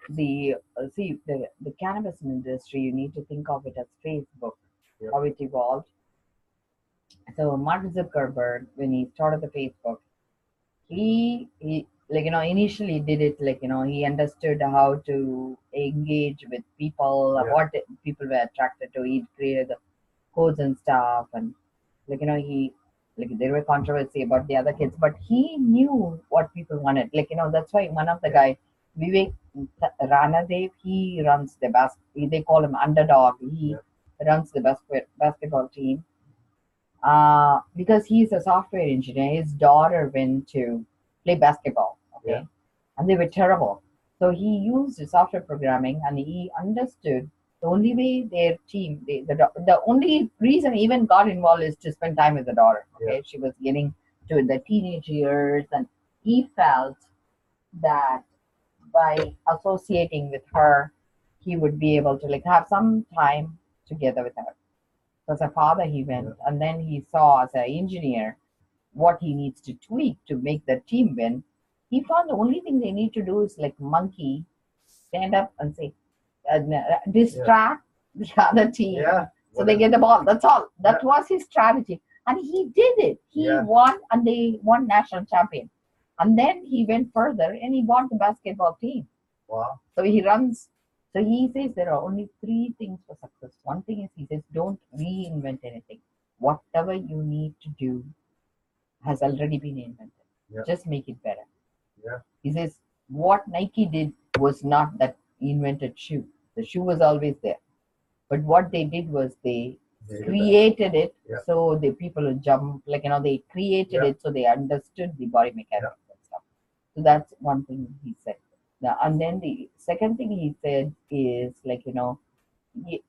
the cannabis industry, you need to think of it as Facebook, Yep. how it evolved. So Mark Zuckerberg, when he started the Facebook, he like initially did it like he understood how to engage with people, Yeah. what people were attracted to. He created the codes and stuff, and he like there were controversy about the other kids, but he knew what people wanted. That's why one of the Yeah. guy, Vivek Ranadev, he runs the they call him underdog. He Yeah. runs the basketball team because he's a software engineer. His daughter went to play basketball, Yeah. okay, and they were terrible. So he used software programming, and he understood the only way their team, the only reason he even got involved is to spend time with the daughter. Yeah. Okay, she was getting to the teenage years, and he felt that by associating with her, he would be able to like have some time together with her. So as a father, he went, Yeah. and then he saw as an engineer what he needs to tweak to make the team win. He found the only thing they need to do is like monkey, stand up and say, Yeah. distract the other team Yeah. so they Whatever. get the ball. That's all. Yeah. That was his strategy. And he did it. He Yeah. won, and they won national champion. And then he went further and he bought the basketball team. Wow. So he runs. So he says there are only three things for success. One thing is he says don't reinvent anything. Whatever you need to do has already been invented. Yeah. Just make it better. Yeah. He says what Nike did was not that invented shoe. The shoe was always there. But what they did was they They did that. created it Yeah. so the people would jump, they created Yeah. it so they understood the body Yeah. mechanics and stuff. So that's one thing he said. And then the second thing he said is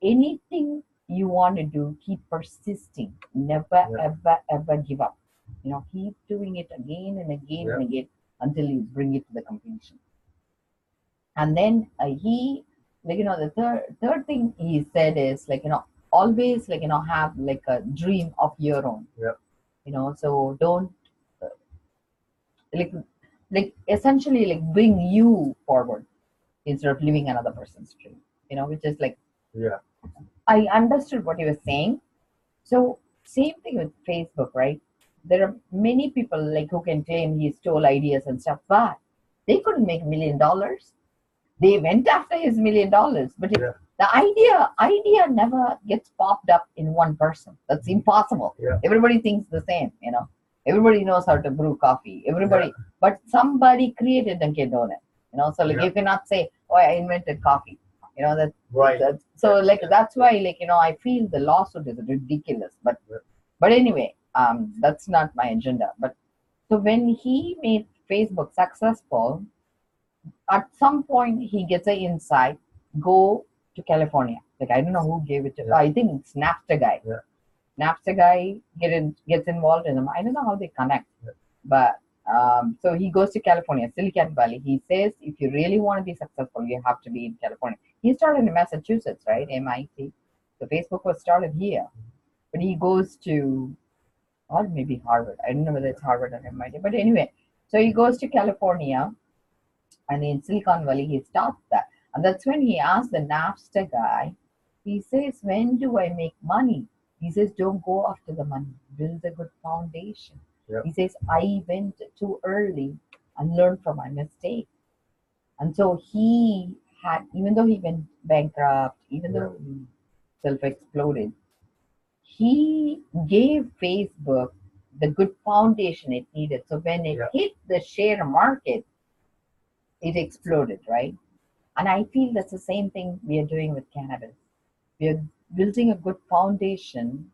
anything you want to do, keep persisting. Never, Yeah. ever, ever give up. Keep doing it again and again and Yeah. again until you bring it to the completion. And then he, the third thing he said is always have like a dream of your own. Yeah. So don't uh, like essentially like bring you forward instead of living another person's dream. Which is like Yeah. I understood what he was saying. So same thing with Facebook, right? There are many people like who can claim he stole ideas and stuff, but they couldn't make $1 million. They went after his $1 million, but Yeah. the idea never gets popped up in one person. That's impossible. Yeah. Everybody thinks the same. Everybody knows how to brew coffee. Everybody, Yeah. but somebody created Dunkin' Donut. So like Yeah. you cannot say, "Oh, I invented coffee." That Right. so like Yeah. that's why I feel the lawsuit is ridiculous. Yeah. But anyway, that's not my agenda. But so when he made Facebook successful, at some point he gets an insight, go to California. Like I don't know who gave it to. Yeah. I think it's Napster guy. Yeah. Napster guy gets involved in them. I don't know how they connect, Yeah. but so he goes to California, Silicon Valley. He says if you really want to be successful, you have to be in California. He started in Massachusetts, right? MIT. So Facebook was started here, but he goes to or maybe Harvard. I don't know whether it's Harvard or MIT, but anyway. So he goes to California, and in Silicon Valley, he starts that. And that's when he asked the Napster guy, he says, when do I make money? He says, don't go after the money, build a good foundation. Yeah. He says, I went too early and learned from my mistake. And so he had, even though he went bankrupt, even Yeah. though he self exploded, he gave Facebook the good foundation it needed. So when it Yeah. hit the share market, it exploded, right? And I feel that's the same thing we are doing with cannabis. We are building a good foundation,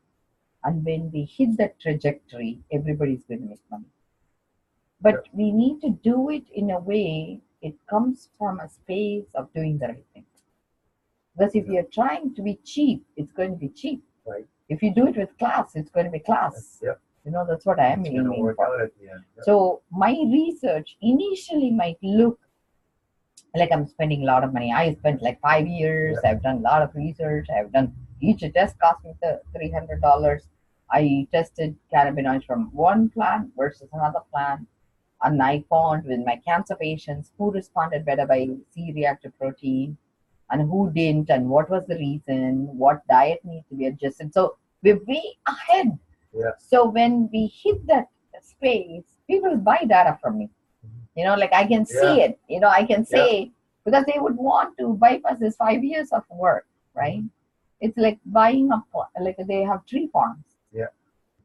and when we hit that trajectory, everybody's going to make money. Yeah. But we need to do it in a way it comes from a space of doing the right thing. Because if Yeah. you're trying to be cheap, it's going to be cheap. Right. If you do it with class, it's going to be class. Yep. That's what I am It's gonna aiming work for. out at the end. Yep. So my research initially might look like I'm spending a lot of money. I spent like 5 years. Yeah. I've done a lot of research. I've done each test cost me $300. I tested cannabinoids from one plant versus another plant. And I found with my cancer patients who responded better by C-reactive protein and who didn't, and what was the reason, what diet needs to be adjusted. So we're way ahead. Yeah. So when we hit that space, people buy data from me. Like I can see Yeah. it. I can say because they would want to bypass this 5 years of work, right? It's like buying up, like they have tree farms. Yeah.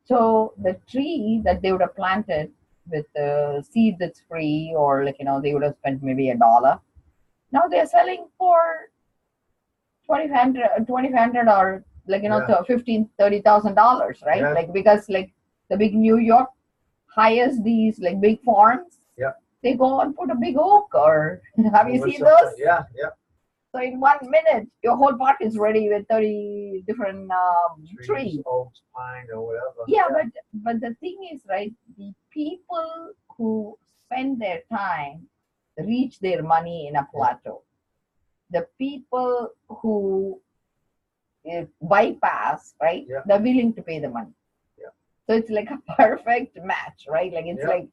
So the tree that they would have planted with the seed that's free, or like they would have spent maybe $1. Now they're selling for 2,500 or like Yeah. 15, $30,000, right? Yeah. Like because like the big New York hires these like big farms. Yeah. They go and put a big oak, or have you What's seen up? those? Yeah. Yeah. So in 1 minute, your whole park is ready with 30 different trees. Oaks, pine, or whatever. Yeah, but the thing is, right? The people who spend their time reach their money in a plateau. The people who bypass, right? Yeah. They're willing to pay the money. Yeah. So it's like a perfect match, right? Like it's Yeah. like,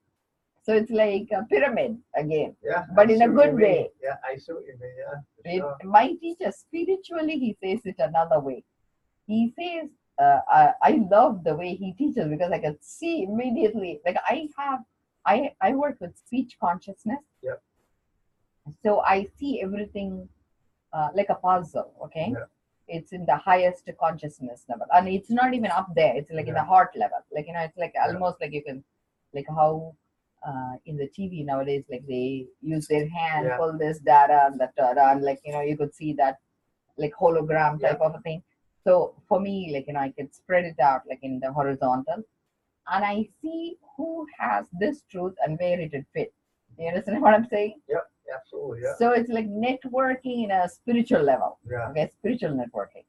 so it's like a pyramid again, Yeah. but I in see a what good you mean. way. Yeah, I see what you mean. Yeah. For sure. My teacher spiritually, he says it another way. He says, I love the way he teaches because I can see immediately. Like I work with speech consciousness. Yeah. So I see everything like a puzzle. Okay. Yeah. It's in the highest consciousness level, and it's not even up there. It's like in the heart level. Like it's like almost like you can, like how in the TV nowadays, like they use their hand, pull this data and that data, and like you could see that like hologram type of a thing. So for me, like I can spread it out like in the horizontal, and I see who has this truth and where it would fit. You understand what I'm saying? Yep. Absolutely. Yeah. So it's like networking in a spiritual level. Yeah. Okay, spiritual networking.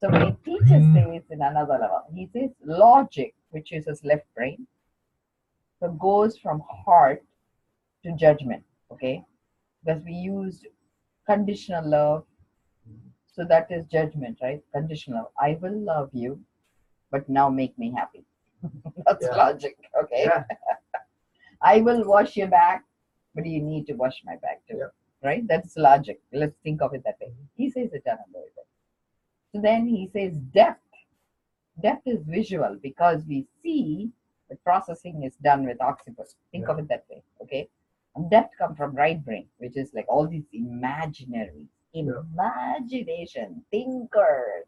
So my teacher says in another level, he says logic, which is his left brain, so goes from heart to judgment. Okay, because we used conditional love, so that is judgment, right? Conditional. I will love you, but now make me happy. That's logic. Okay. Yeah. I will wash your back, but you need to wash my back too. Yeah. Right? That's logic. Let's think of it that way. He says it another way. So then he says depth. Depth is visual because we see the processing is done with occiput. Think of it that way. Okay. And depth comes from right brain, which is like all these imaginary, imagination, thinkers,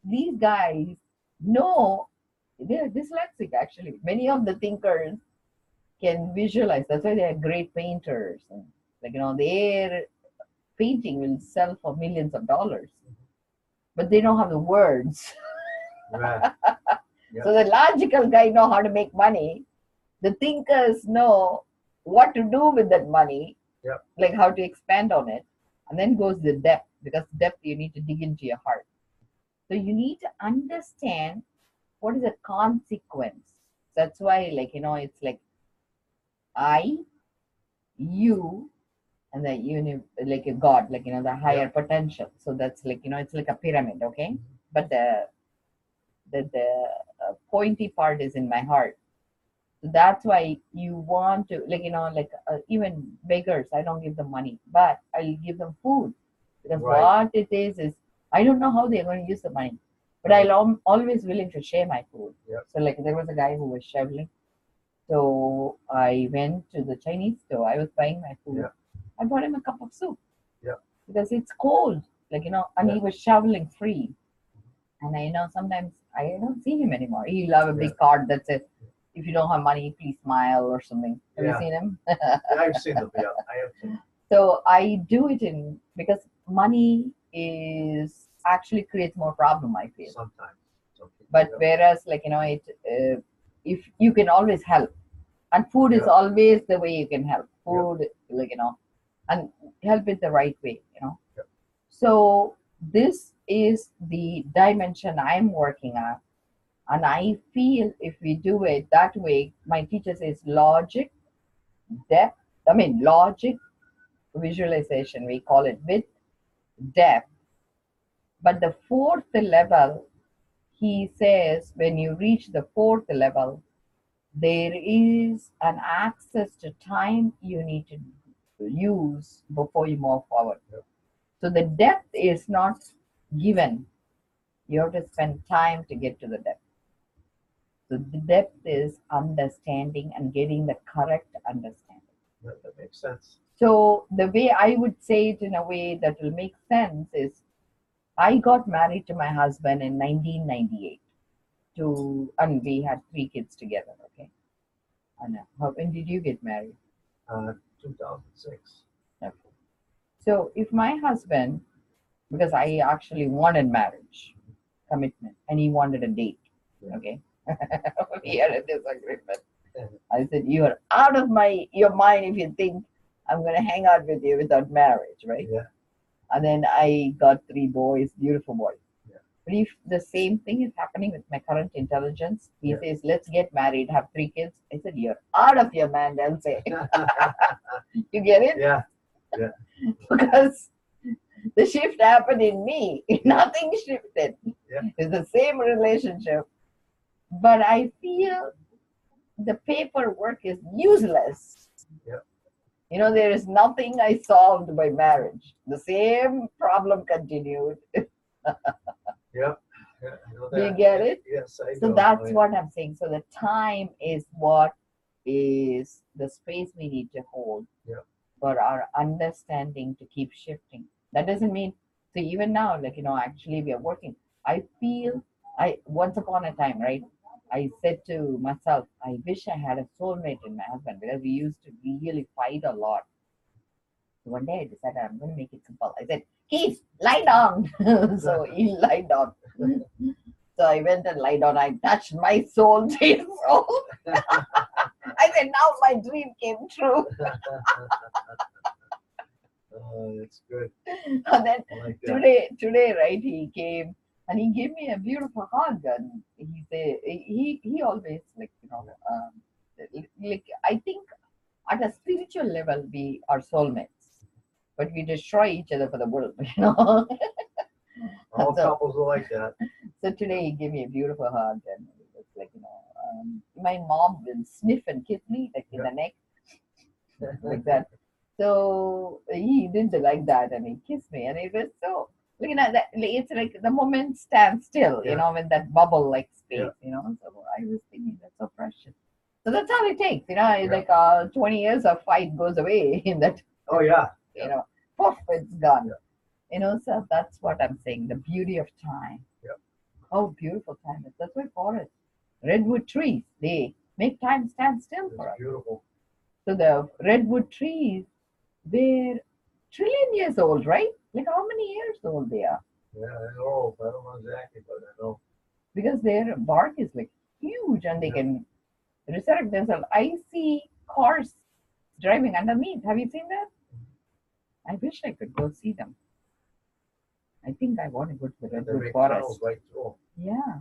These guys know they're dyslexic actually. Many of the thinkers can visualize. That's why they are great painters. And like their painting will sell for millions of dollars. But they don't have the words. Right. So the logical guy know how to make money. The thinkers know what to do with that money, like how to expand on it. And then goes the depth, because depth you need to dig into your heart. So you need to understand what is the consequence. That's why, like, it's like I, you, and the like a God, like, the higher potential. So that's like, it's like a pyramid, okay? But the pointy part is in my heart. So that's why you want to, like, even beggars, I don't give them money, but I'll give them food. Because what it is I don't know how they're going to use the money, but I'm always willing to share my food. So like there was a guy who was shoveling. So I went to the Chinese store. I was buying my food. I bought him a cup of soup. Because it's cold, like, and he was shoveling free. And sometimes I don't see him anymore. He'll have a big card that says, if you don't have money, please smile or something. Have you seen him? I've seen them. Yeah, I have seen them. So I do it because money is actually creates more problem, I feel. Sometimes. But whereas, like, if you can always help, and food is always the way you can help. Food, like, and help it the right way, So this is the dimension I'm working at. And I feel if we do it that way, my teacher says logic, depth, logic, visualization, we call it with depth. But the fourth level, he says, when you reach the fourth level, there is an access to time you need to use before you move forward. Yep. So the depth is not given. You have to spend time to get to the depth. So the depth is understanding and getting the correct understanding. That makes sense. So the way I would say it in a way that will make sense is I got married to my husband in 1998 and we had 3 kids together. Okay. And when did you get married? 2006. Okay. So if my husband, because I actually wanted marriage, commitment, and he wanted a date. Okay. We had a disagreement. I said, "You are out of your mind if you think I'm going to hang out with you without marriage, right?" Yeah. And then I got 3 boys, beautiful boys. Yeah. But if the same thing is happening with my current intelligence, he Yeah. says, "Let's get married, have 3 kids." I said, "You're out of your mind," they'll say. You get it? Yeah. Yeah. Because the shift happened in me. Nothing shifted. Yeah. It's the same relationship. But I feel the paperwork is useless. Yep. You know, there is nothing I solved by marriage. The same problem continued. Yep. Yeah, I know Do you that. get it? Yes, I So do. that's Oh, yeah. what I'm saying. So the time is what is the space we need to hold Yep. for our understanding to keep shifting. That doesn't mean, so even now, actually we are working. I feel, once upon a time, right? I said to myself, I wish I had a soulmate in my husband because we used to really fight a lot. So one day I decided I'm going to make it simple. I said, Keith, lie down. So he lied down. So I went and lied down. I touched my soul to his soul. I said, now my dream came true. Oh, that's good. And then I like that. today, right, he came and he gave me a beautiful hug. And he said, he always, like, I think at a spiritual level, we are soulmates, but we destroy each other for the world, All So, couples are like that. so today he gave me a beautiful hug, and it was like, my mom will sniff and kiss me like in the neck, like that. So he did like that, and he kissed me, and it was so, that it's like the moment stands still, Yeah. when that bubble like space, Yeah. So I was thinking that's so precious. So that's how it takes, Yeah. like 20 years of fight goes away in that, Oh, yeah. poof, it's gone. Yeah. So that's what I'm saying. The beauty of time. Yeah. Oh, beautiful time. That's why forests, redwood trees, they make time stand still It's for us. beautiful. So the redwood trees, they're trillion years old, right? Like how many years old they are? Yeah, I know. I don't know exactly, but I know. Because their bark is like huge and they Yeah. can resurrect themselves. I see cars driving underneath. Have you seen that? I wish I could go see them. I think I want to go to the And they redwood make forest. tunnels right through 'em. Yeah.